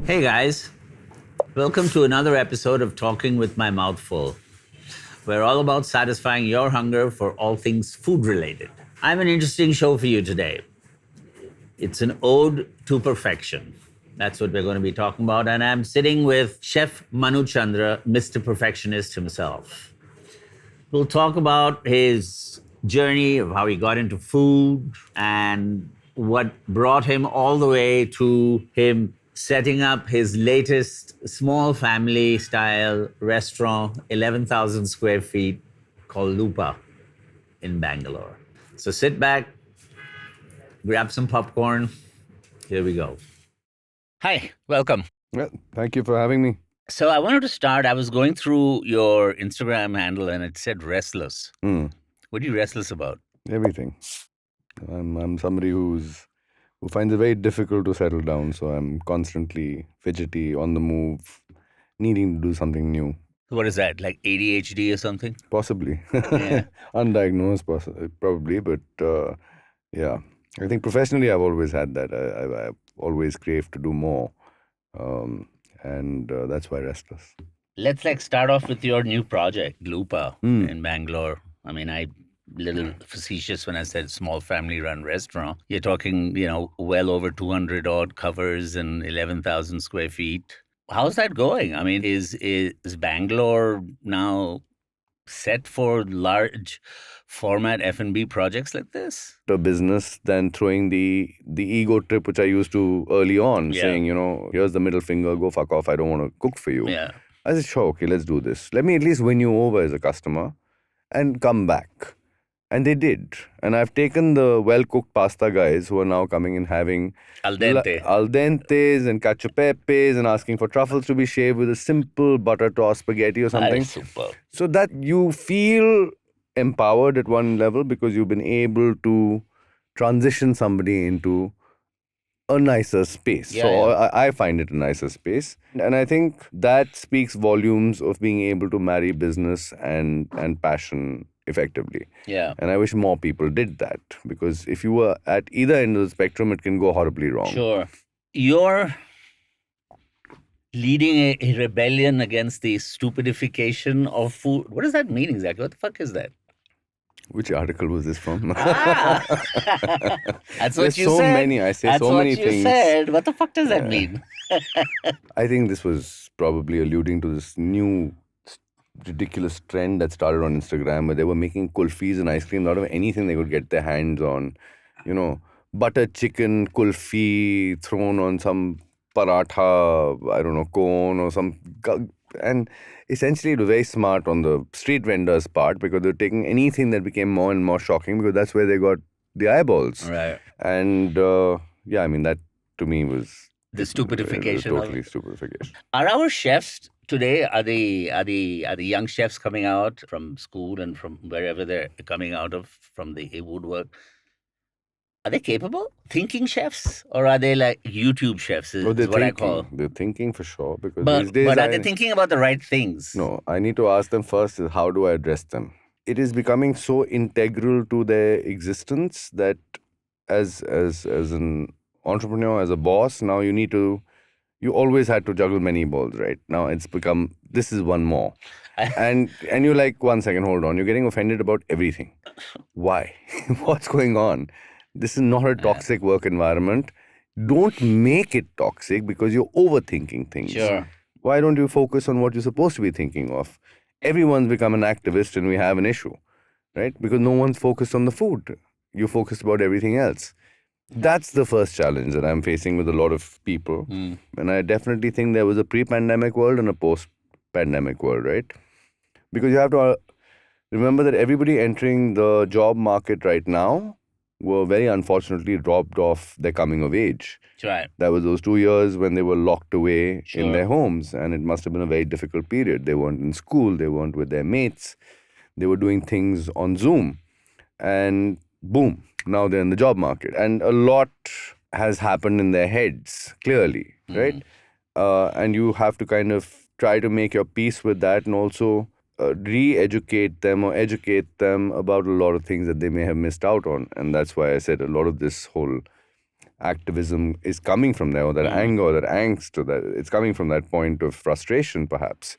Hey guys, welcome to another episode of Talking with My Mouth Full. We're all about satisfying your hunger for all things food related. I have an interesting show for you today. It's an ode to perfection. That's what we're going to be talking about. And I'm sitting with Chef Manu Chandra, Mr. Perfectionist himself. We'll talk about his journey of how he got into food and what brought him all the way to him setting up his latest small family style restaurant, 11,000 square feet, called Lupa in Bangalore. So sit back, grab some popcorn. Here we go. Hi, welcome. Well, thank you for having me. So I wanted to start. I was going through your Instagram handle and it said restless. What are you restless about? Everything. I'm somebody who finds it very difficult to settle down, so I'm constantly fidgety, on the move, needing to do something new. What is that, like ADHD or something? Possibly. Yeah. Undiagnosed, probably, but yeah. I think professionally I've always had that. I've always craved to do more, and that's why restless. Let's start off with your new project, Lupa, in Bangalore. I mean, I little facetious when I said small family run restaurant. You're talking, well over 200 odd covers and 11,000 square feet. How's that going? I mean, is Bangalore now set for large format F&B projects like this? A business than throwing the ego trip which I used to early on, saying, here's the middle finger, go fuck off, I don't want to cook for you. Yeah. I said, sure, okay, let's do this. Let me at least win you over as a customer and come back. And they did. And I've taken the well-cooked pasta guys who are now coming and having Al dente. al dentes and cacio e pepes and asking for truffles to be shaved with a simple butter tossed spaghetti or something. Super. So that you feel empowered at one level because you've been able to transition somebody into a nicer space. I find it a nicer space. And I think that speaks volumes of being able to marry business and passion effectively. Yeah. And I wish more people did that, because if you were at either end of the spectrum, it can go horribly wrong. Sure. You're leading a rebellion against the stupidification of food. What does that mean exactly? What the fuck is that? Which article was this from? That's what There's you so said. many. I say That's so many what you things. said. What the fuck does that mean? I think this was probably alluding to this new ridiculous trend that started on Instagram where they were making kulfis and ice cream out of anything they could get their hands on. Butter chicken kulfi thrown on some paratha, I don't know, cone or some... And essentially it was very smart on the street vendors' part, because they're taking anything that became more and more shocking, because that's where they got the eyeballs. Right. And that to me was... The stupidification. Totally stupidification. Are our chefs today, are the young chefs coming out from school and from wherever they're coming out of, from the woodwork, are they capable thinking chefs, or are they like YouTube chefs? Is what I call. They're thinking for sure, because But these days are they thinking about the right things? No, I need to ask them first is how do I address them? It is becoming so integral to their existence that as an entrepreneur, as a boss, now you always had to juggle many balls, right? Now it's become, this is one more. and you're like, 1 second, hold on. You're getting offended about everything. Why? What's going on? This is not a toxic work environment. Don't make it toxic because you're overthinking things. Sure. Why don't you focus on what you're supposed to be thinking of? Everyone's become an activist and we have an issue, right? Because no one's focused on the food. You're focused about everything else. That's the first challenge that I'm facing with a lot of people. And I definitely think there was a pre-pandemic world and a post-pandemic world, right? Because you have to remember that everybody entering the job market right now were very unfortunately dropped off their coming of age. Right. That was those 2 years when they were locked away in their homes, and it must have been a very difficult period. They weren't in school, they weren't with their mates, they were doing things on Zoom, and boom, now they're in the job market. And a lot has happened in their heads, clearly, right? And you have to kind of try to make your peace with that and also re-educate them or educate them about a lot of things that they may have missed out on. And that's why I said a lot of this whole activism is coming from there, or that anger, or that angst, or that it's coming from that point of frustration, perhaps.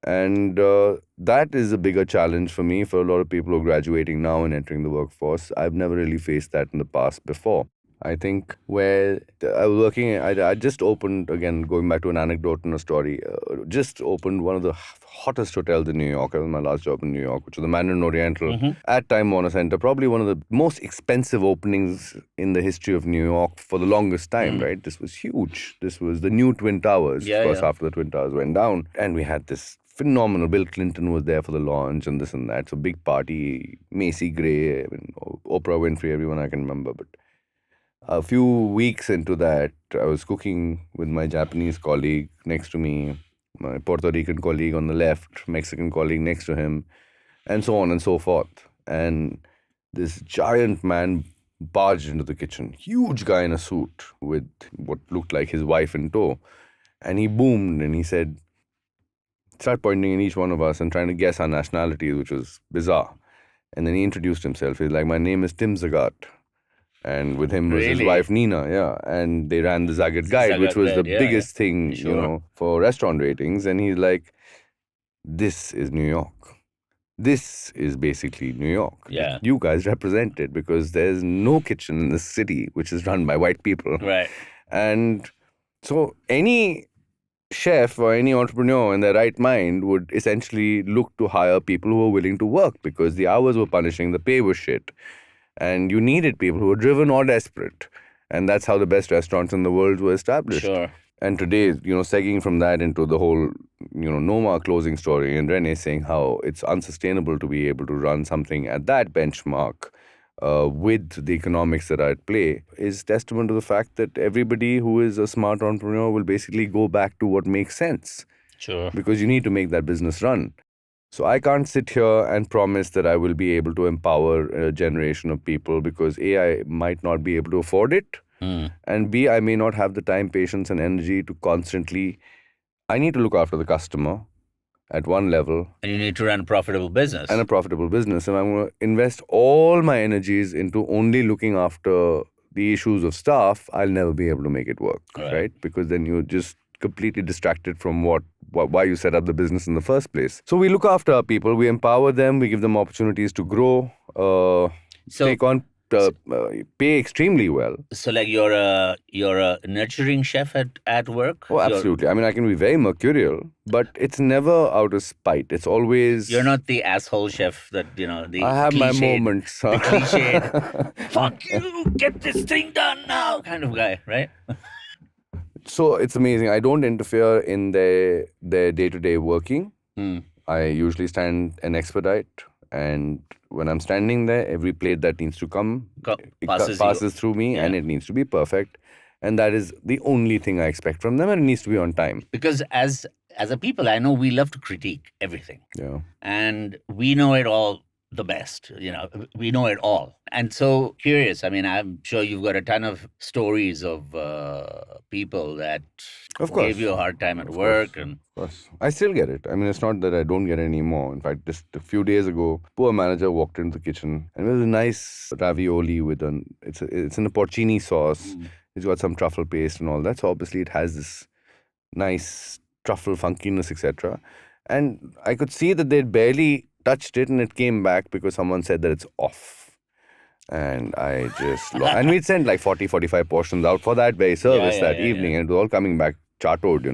And that is a bigger challenge for me, for a lot of people who are graduating now and entering the workforce. I've never really faced that in the past before. I think where I was working, I just opened, again, going back to an anecdote and a story, just opened one of the hottest hotels in New York. That was my last job in New York, which was the Mandarin Oriental, at Time Warner Center. Probably one of the most expensive openings in the history of New York for the longest time, right? This was huge. This was the new Twin Towers, of course, after the Twin Towers went down. And we had this phenomenal. Bill Clinton was there for the launch and this and that. So big party, Macy Gray, Oprah Winfrey, everyone I can remember. But a few weeks into that, I was cooking with my Japanese colleague next to me, my Puerto Rican colleague on the left, Mexican colleague next to him, and so on and so forth. And this giant man barged into the kitchen, huge guy in a suit with what looked like his wife in tow. And he boomed and he said, started pointing at each one of us and trying to guess our nationalities, which was bizarre. And then he introduced himself. He's like, my name is Tim Zagat. And with him was his wife, Nina, And they ran the Zagat Guide, which was the biggest thing, for restaurant ratings. And he's like, this is New York. This is basically New York. Yeah. You guys represent it, because there's no kitchen in this city which is run by white people. Right. And so any chef or any entrepreneur in their right mind would essentially look to hire people who are willing to work, because the hours were punishing, the pay was shit. And you needed people who were driven or desperate. And that's how the best restaurants in the world were established. Sure. And today, segueing from that into the whole, Noma closing story, and Rene saying how it's unsustainable to be able to run something at that benchmark with the economics that are at play, is testament to the fact that everybody who is a smart entrepreneur will basically go back to what makes sense. Sure. Because you need to make that business run. So I can't sit here and promise that I will be able to empower a generation of people, because A, I might not be able to afford it, and B, I may not have the time, patience, and energy to constantly. I need to look after the customer at one level. And you need to run a profitable business. And a profitable business. And I'm going to invest all my energies into only looking after the issues of staff. I'll never be able to make it work, right? Because then you're just completely distracted from why you set up the business in the first place. So we look after our people, we empower them, we give them opportunities to grow, take on, pay extremely well. So like you're a nurturing chef at work? Oh, absolutely. I mean, I can be very mercurial, but it's never out of spite. It's always... You're not the asshole chef that, the I have cliched, my moments. The cliched, fuck you, get this thing done now kind of guy, right? So it's amazing. I don't interfere in their day-to-day working. I usually stand and expedite. And when I'm standing there, every plate that needs to come passes through me, and it needs to be perfect. And that is the only thing I expect from them, and it needs to be on time. Because as a people, I know we love to critique everything. Yeah. And we know it all the best, we know it all. And so curious, I mean, I'm sure you've got a ton of stories of people that gave you a hard time at work. And of course. I still get it. I mean, it's not that I don't get it anymore. In fact, just a few days ago, poor manager walked into the kitchen and it was a nice ravioli with it's in a porcini sauce. It's got some truffle paste and all that. So obviously it has this nice truffle funkiness, etc. And I could see that they'd barely touched it and it came back because someone said that it's off. And I just and we'd sent like 40-45 portions out for that very service that evening, and it was all coming back chartoed,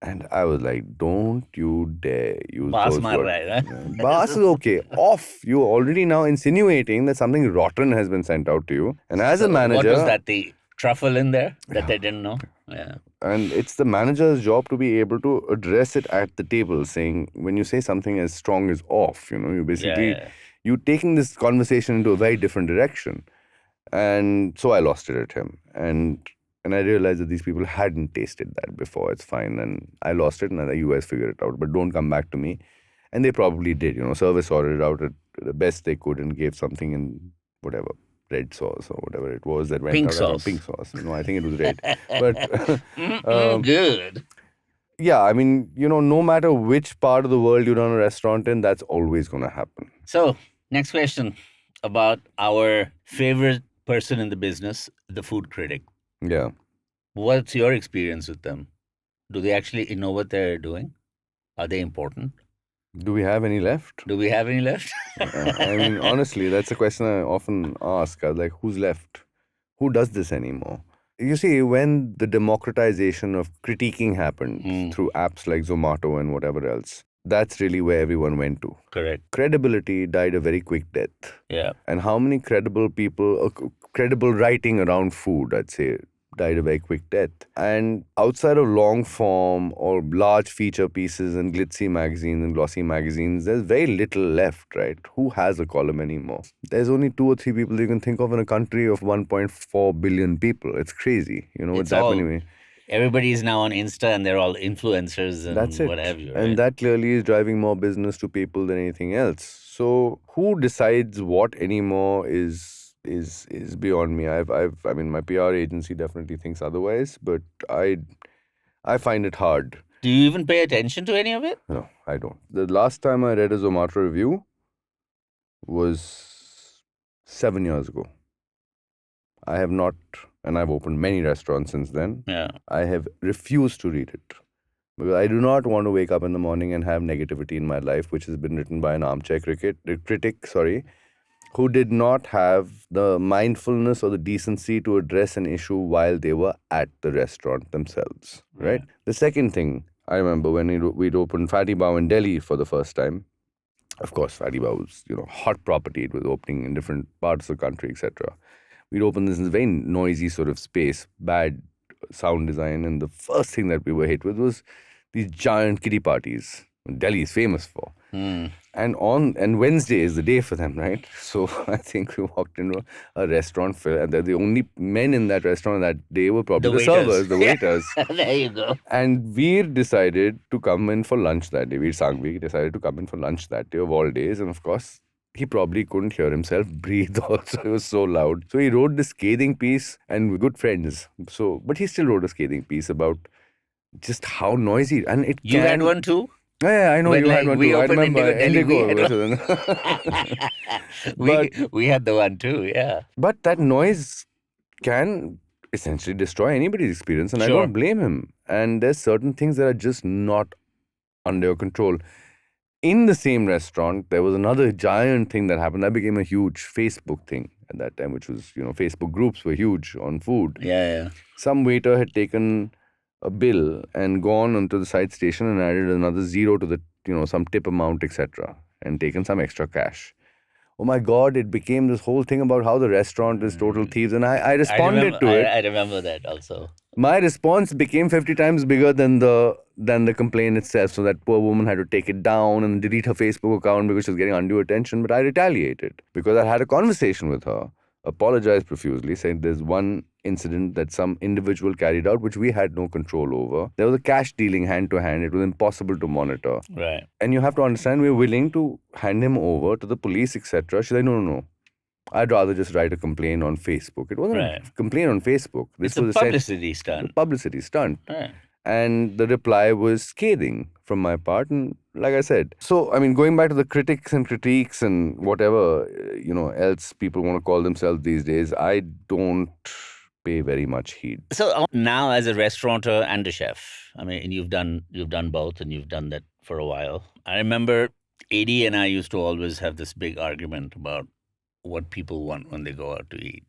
And I was like, don't you dare use those words. Right? Baas is okay. Off. You're already now insinuating that something rotten has been sent out to you. And as a manager... What was that, the truffle in there that they didn't know? Yeah. And it's the manager's job to be able to address it at the table, saying, when you say something as strong as off, you basically... You're taking this conversation into a very different direction. And so I lost it at him. And I realized that these people hadn't tasted that before. It's fine. And I lost it, and you guys figure it out. But don't come back to me. And they probably did. Service sorted it out at the best they could and gave something in whatever, red sauce or whatever it was that went pink out. Sauce. Pink sauce. I think it was red. But good. Yeah, I mean, no matter which part of the world you run a restaurant in, that's always going to happen. So, next question about our favorite person in the business, the food critic. Yeah. What's your experience with them? Do they actually know what they're doing? Are they important? Do we have any left? Do we have any left? I mean, honestly, that's a question I often ask. I was like, who's left? Who does this anymore? You see, when the democratization of critiquing happened through apps like Zomato and whatever else, that's really where everyone went to. Correct. Credibility died a very quick death. Yeah. And how many credible people, credible writing around food, I'd say, died a very quick death. And outside of long form or large feature pieces and glitzy magazines and glossy magazines, there's very little left, right? Who has a column anymore? There's only 2 or 3 people you can think of in a country of 1.4 billion people. It's crazy, with It's that all- many. Everybody is now on Insta and they're all influencers and That's it. what have you. And right? that clearly is driving more business to people than anything else. So who decides what anymore is beyond me. I mean, my PR agency definitely thinks otherwise, but I find it hard. Do you even pay attention to any of it? No, I don't. The last time I read a Zomato review was 7 years ago. I have not, and I've opened many restaurants since then. Yeah. I have refused to read it. Because I do not want to wake up in the morning and have negativity in my life, which has been written by an armchair critic, who did not have the mindfulness or the decency to address an issue while they were at the restaurant themselves, right? The second thing, I remember when we'd opened Fatty Bao in Delhi for the first time. Of course, Fatty Bao was, hot property. It was opening in different parts of the country, etc. We'd opened this very noisy sort of space, bad sound design, and the first thing that we were hit with was these giant kiddie parties. Delhi is famous for. And Wednesday is the day for them, right? So I think we walked into a restaurant, and the only men in that restaurant that day were probably the servers, the waiters. There you go. And Veer decided to come in for lunch that day. Veer Sangvi decided to come in for lunch that day of all days. And of course, he probably couldn't hear himself breathe also. It was so loud. So he wrote this scathing piece, and we're good friends. But he still wrote a scathing piece about just how noisy. And You had one too? Yeah, I know When, you had one we too. I opened remember Indigo, Indigo. we had the one too, yeah. But that noise can essentially destroy anybody's experience, and I Sure. don't blame him. And there's certain things that are just not under your control. In the same restaurant, there was another giant thing that happened. That became a huge Facebook thing at that time, which was, Facebook groups were huge on food. Yeah. Some waiter had taken a bill and gone onto the side station and added another zero to the, some tip amount, etc., and taken some extra cash. Oh my God, it became this whole thing about how the restaurant is total thieves. And I responded to it. I remember that also. My response became 50 times bigger than the complaint itself. So that poor woman had to take it down and delete her Facebook account because she was getting undue attention. But I retaliated because I had a conversation with her, apologized profusely, saying there's one incident that some individual carried out which we had no control over. There was a cash dealing hand to hand. It was impossible to monitor. Right. And you have to understand, we're willing to hand him over to the police, etc. She's like, no. I'd rather just write a complaint on Facebook. It wasn't a complaint on Facebook. It's a publicity stunt. A publicity stunt. Right. And the reply was scathing from my part. And like I said, so, I mean, going back to the critics and critiques and whatever, else people want to call themselves these days, I don't pay very much heed. So now as a restaurateur and a chef, I mean, you've done both and you've done that for a while. I remember AD and I used to always have this big argument about what people want when they go out to eat.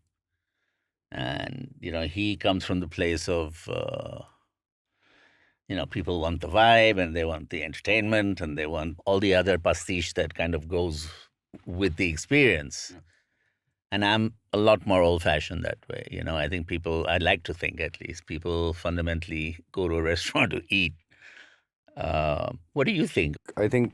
And, he comes from the place of, people want the vibe and they want the entertainment and they want all the other pastiche that kind of goes with the experience. And I'm a lot more old-fashioned that way. I think I'd like to think at least, people fundamentally go to a restaurant to eat. What do you think? I think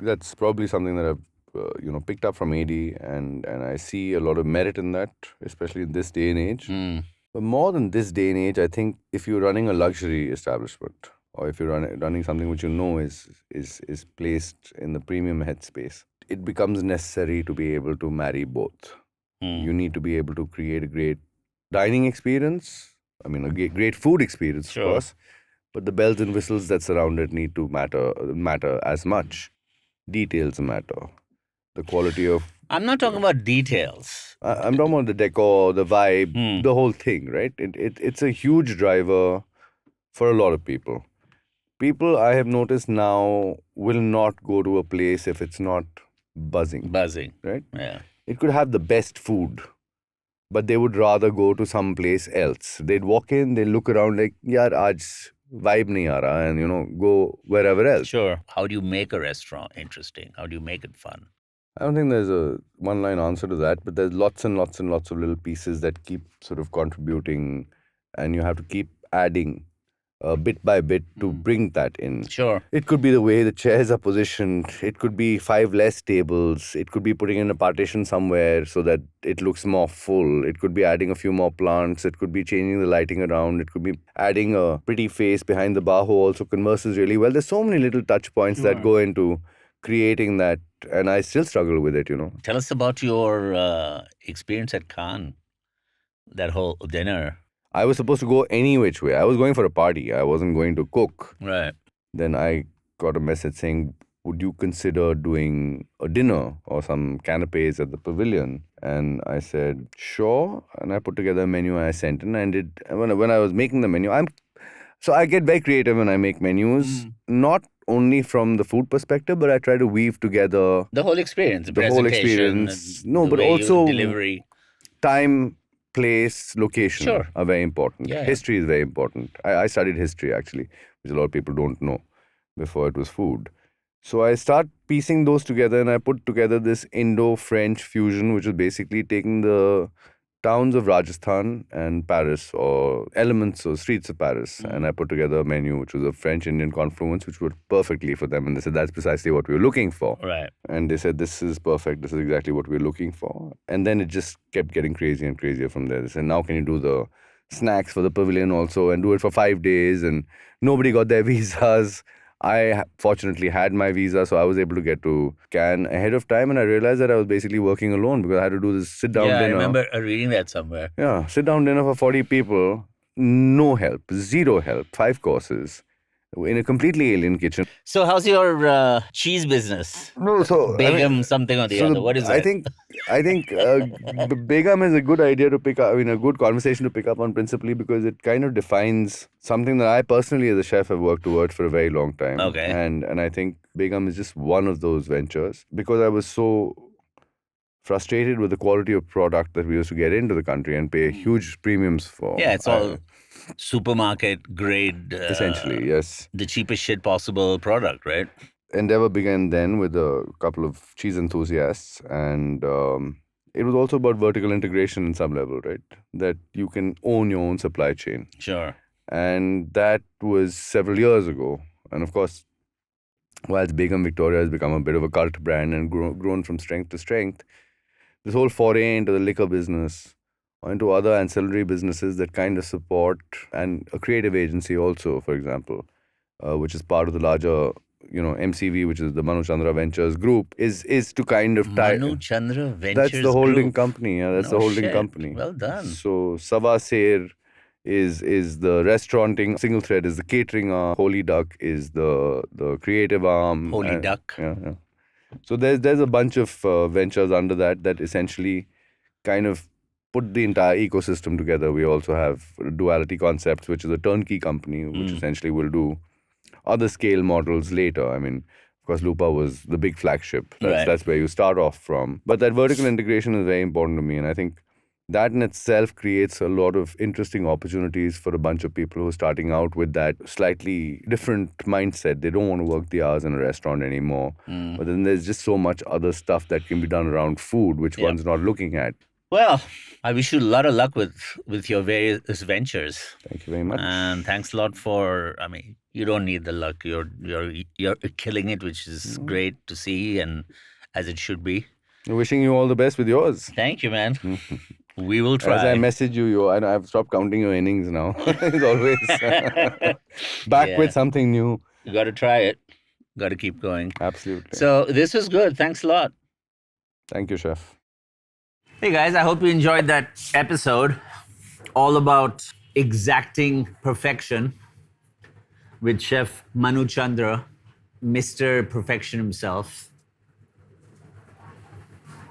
that's probably something that I've picked up from AD, and I see a lot of merit in that, especially in this day and age. But more than this day and age, I think if you're running a luxury establishment, or if you're running something which is placed in the premium headspace, it becomes necessary to be able to marry both. You need to be able to create a great dining experience. I mean, a great food experience, Sure. of course. But the bells and whistles that surround it need to matter as much. Details matter. The quality of I'm not talking about details. I'm talking about the decor, the vibe, Hmm. the whole thing, right? It's a huge driver for a lot of people. People I have noticed now will not go to a place if it's not buzzing, Buzzing. right? Yeah. It could have the best food, but they would rather go to some place else. They'd walk in, they look around like, yaar, aaj vibe nahi aa raha, and go wherever else. Sure. How do you make a restaurant interesting? How do you make it fun? I don't think there's a one-line answer to that, but there's lots and lots and lots of little pieces that keep sort of contributing, and you have to keep adding bit by bit to bring that in. Sure. It could be the way the chairs are positioned. It could be 5 less tables. It could be putting in a partition somewhere so that it looks more full. It could be adding a few more plants. It could be changing the lighting around. It could be adding a pretty face behind the bar who also converses really well. There's so many little touch points that go into creating that, and I still struggle with it. Tell us about your experience at Cannes, that whole dinner. I was supposed to go any which way. I was going for a party. I wasn't going to cook. Right. Then I got a message saying, would you consider doing a dinner or some canapes at the pavilion? And I said, sure. And I put together a menu and I sent it. And when I was making the menu, so I get very creative when I make menus, not only from the food perspective, but I try to weave together the whole experience, the whole experience. No, but also delivery. Time, place, location Sure. are very important. Yeah. History is very important. I studied history actually, which a lot of people don't know before it was food. So I start piecing those together and I put together this Indo-French fusion, which is basically taking the towns of Rajasthan and Paris, or elements or streets of Paris, and I put together a menu which was a French-Indian confluence, which worked perfectly for them. And they said, that's precisely what we were looking for. Right. And they said, this is perfect. This is exactly what we're looking for. And then it just kept getting crazier and crazier from there. They said, now can you do the snacks for the pavilion also and do it for 5 days? And nobody got their visas. I fortunately had my visa, so I was able to get to Cannes ahead of time, and I realized that I was basically working alone because I had to do this sit-down dinner. I remember reading that somewhere. Yeah, sit-down dinner for 40 people, no help, zero help, 5 courses, in a completely alien kitchen. So how's your cheese business? No, so Begum something or the other. What is that? I think Begum is a good idea to pick up. I mean, a good conversation to pick up on, principally because it kind of defines something that I personally, as a chef, have worked towards for a very long time. Okay. And I think Begum is just one of those ventures because I was so frustrated with the quality of product that we used to get into the country and pay huge premiums for. Yeah, it's all supermarket grade. Essentially, yes. The cheapest shit possible product, right? Endeavor began then with a couple of cheese enthusiasts, and it was also about vertical integration in some level, right? That you can own your own supply chain. Sure. And that was several years ago. And of course, whilst Begum Victoria has become a bit of a cult brand and grown from strength to strength, this whole foray into the liquor business or into other ancillary businesses that kind of support, and a creative agency also, for example, which is part of the larger, MCV, which is the Manu Chandra Ventures group, is to kind of tie. Manu Chandra Ventures That's the holding group. company. Yeah, that's No the holding shit. company. Well done. So Sava Ser is the restauranting, Single Thread is the catering arm, Holy Duck is the creative arm. Holy Duck. Yeah. So there's a bunch of ventures under that essentially kind of put the entire ecosystem together. We also have Duality Concepts, which is a turnkey company, which essentially will do other scale models later. I mean, of course, Lupa was the big flagship. That's where you start off from. But that vertical integration is very important to me, and I think that in itself creates a lot of interesting opportunities for a bunch of people who are starting out with that slightly different mindset. They don't want to work the hours in a restaurant anymore. But then there's just so much other stuff that can be done around food, which one's not looking at. Well, I wish you a lot of luck with your various ventures. Thank you very much. And thanks a lot for, I mean, you don't need the luck. You're killing it, which is great to see, and as it should be. Wishing you all the best with yours. Thank you, man. We will try. As I message you, I've stopped counting your innings now. It's always back with something new. You got to try it. Got to keep going. Absolutely. So this was good. Thanks a lot. Thank you, Chef. Hey guys, I hope you enjoyed that episode all about exacting perfection with Chef Manu Chandra, Mr. Perfection himself.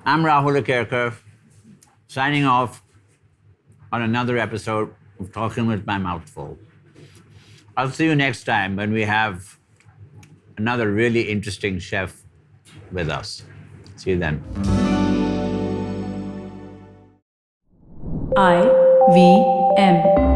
I'm Rahul Akerkar, signing off on another episode of Talking with My Mouth Full. I'll see you next time when we have another really interesting chef with us. See you then. IVM